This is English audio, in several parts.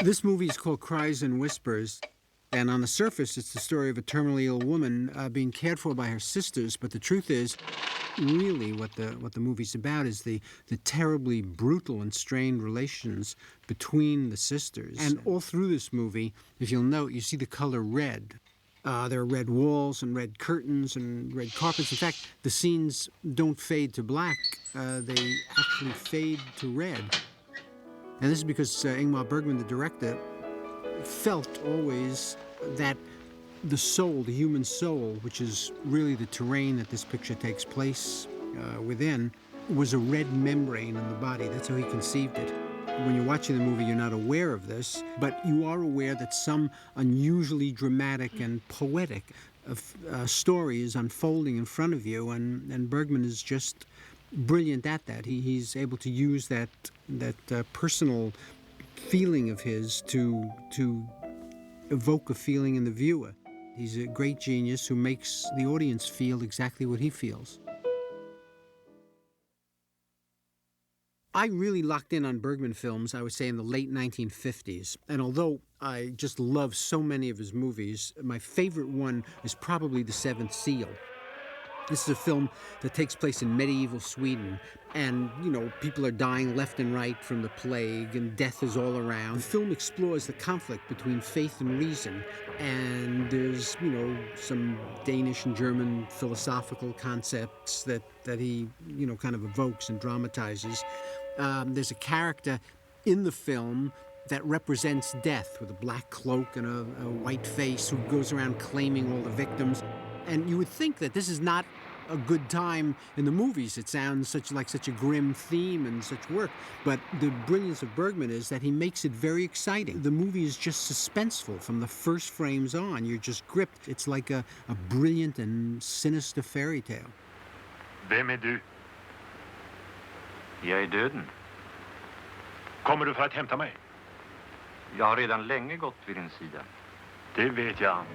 This movie is called Cries and Whispers, and on the surface it's the story of a terminally ill woman being cared for by her sisters, but the truth is, really what the movie's about is the terribly brutal and strained relations between the sisters. And all through this movie, if you'll note, you see the color red. There are red walls and red curtains and red carpets. In fact, the scenes don't fade to black. They actually fade to red. And this is because Ingmar Bergman, the director, felt always that the soul, the human soul, which is really the terrain that this picture takes place within, was a red membrane in the body. That's how he conceived it. When you're watching the movie, you're not aware of this, but you are aware that some unusually dramatic and poetic story is unfolding in front of you, and Bergman is just brilliant at that. He's able to use that personal feeling of his to evoke a feeling in the viewer. He's a great genius who makes the audience feel exactly what he feels. I really locked in on Bergman films, I would say, in the late 1950s. And although I just love so many of his movies, my favorite one is probably The Seventh Seal. This is a film that takes place in medieval Sweden, and, people are dying left and right from the plague, and death is all around. The film explores the conflict between faith and reason, and there's, some Danish and German philosophical concepts that he, kind of evokes and dramatizes. There's a character in the film that represents death with a black cloak and a white face who goes around claiming all the victims. And you would think that this is not a good time in the movies. It sounds like such a grim theme and such work. But the brilliance of Bergman is that he makes it very exciting. The movie is just suspenseful from the first frames on. You're just gripped. It's like a brilliant and sinister fairy tale. Vem är du? Jag är döden. Kommer du för att hämta mig? Jag har redan länge gått vid din sida. Det vet jag.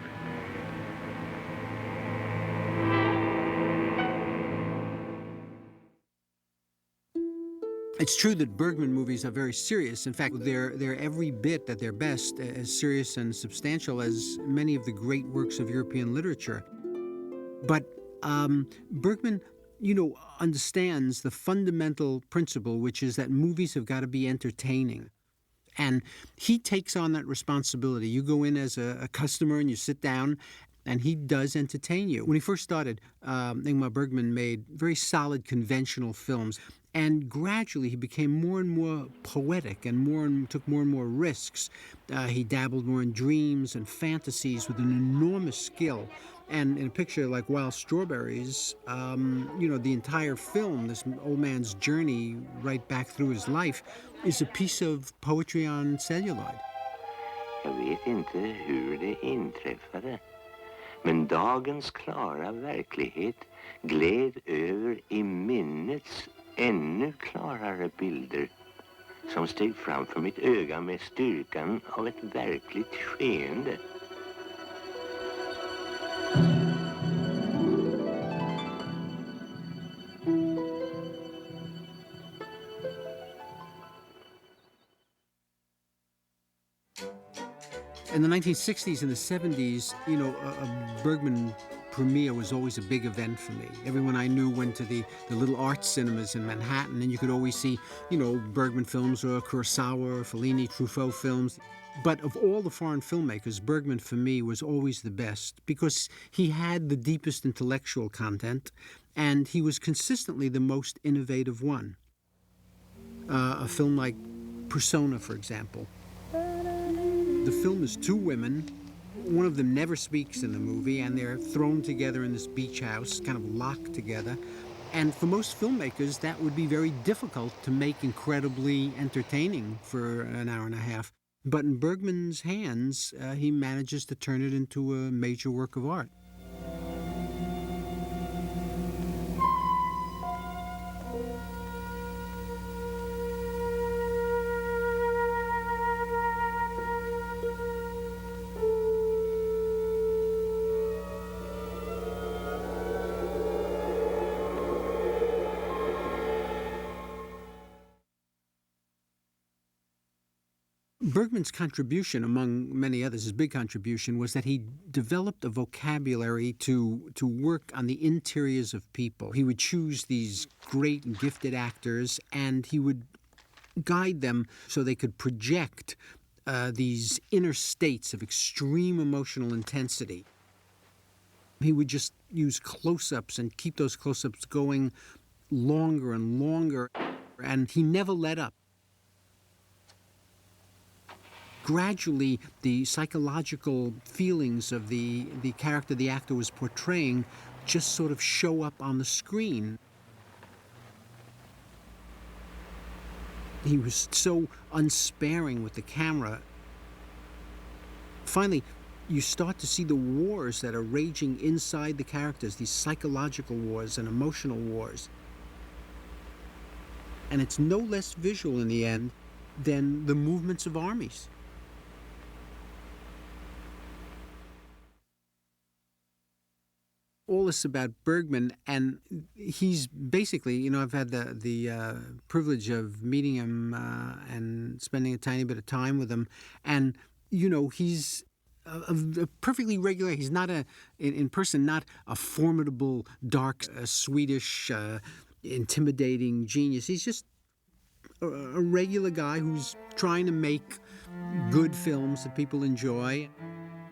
It's true that Bergman movies are very serious. In fact, they're every bit at their best as serious and substantial as many of the great works of European literature. But Bergman, understands the fundamental principle, which is that movies have got to be entertaining. And he takes on that responsibility. You go in as a customer and you sit down, and he does entertain you. When he first started, Ingmar Bergman made very solid conventional films. And gradually he became more and more poetic and took more and more risks. He dabbled more in dreams and fantasies with an enormous skill. And in a picture like Wild Strawberries, the entire film, this old man's journey right back through his life, is a piece of poetry on celluloid. Jag vet inte hur det inträffade, men dagens klara verklighet gled över i minnets ännu klarare bilder som steg fram för mitt öga med styrkan av ett verkligt skeende. In the 1960s and the 70s, a Bergman premiere was always a big event for me. Everyone I knew went to the little art cinemas in Manhattan, and you could always see, Bergman films or Kurosawa or Fellini, Truffaut films. But of all the foreign filmmakers, Bergman for me was always the best because he had the deepest intellectual content, and he was consistently the most innovative one. A film like Persona, for example. The film is two women. One of them never speaks in the movie, and they're thrown together in this beach house, kind of locked together. And for most filmmakers, that would be very difficult to make incredibly entertaining for an hour and a half. But in Bergman's hands, he manages to turn it into a major work of art. Bergman's contribution, among many others, his big contribution, was that he developed a vocabulary to work on the interiors of people. He would choose these great and gifted actors, and he would guide them so they could project these inner states of extreme emotional intensity. He would just use close-ups and keep those close-ups going longer and longer, and he never let up. Gradually, the psychological feelings of the character the actor was portraying just sort of show up on the screen. He was so unsparing with the camera. Finally, you start to see the wars that are raging inside the characters, these psychological wars and emotional wars. And it's no less visual in the end than the movements of armies. All this about Bergman, and he's basically, I've had the privilege of meeting him and spending a tiny bit of time with him, and he's a perfectly regular. He's not in person, not a formidable, dark, Swedish, intimidating genius. He's just a regular guy who's trying to make good films that people enjoy.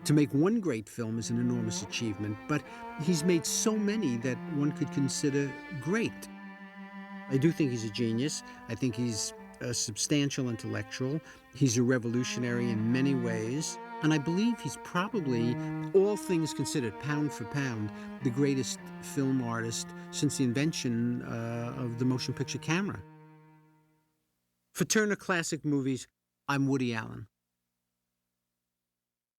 To make one great film is an enormous achievement, but he's made so many that one could consider great. I do think he's a genius. I think he's a substantial intellectual. He's a revolutionary in many ways. And I believe he's probably, all things considered, pound for pound, the greatest film artist since the invention of the motion picture camera. For Turner Classic Movies, I'm Woody Allen.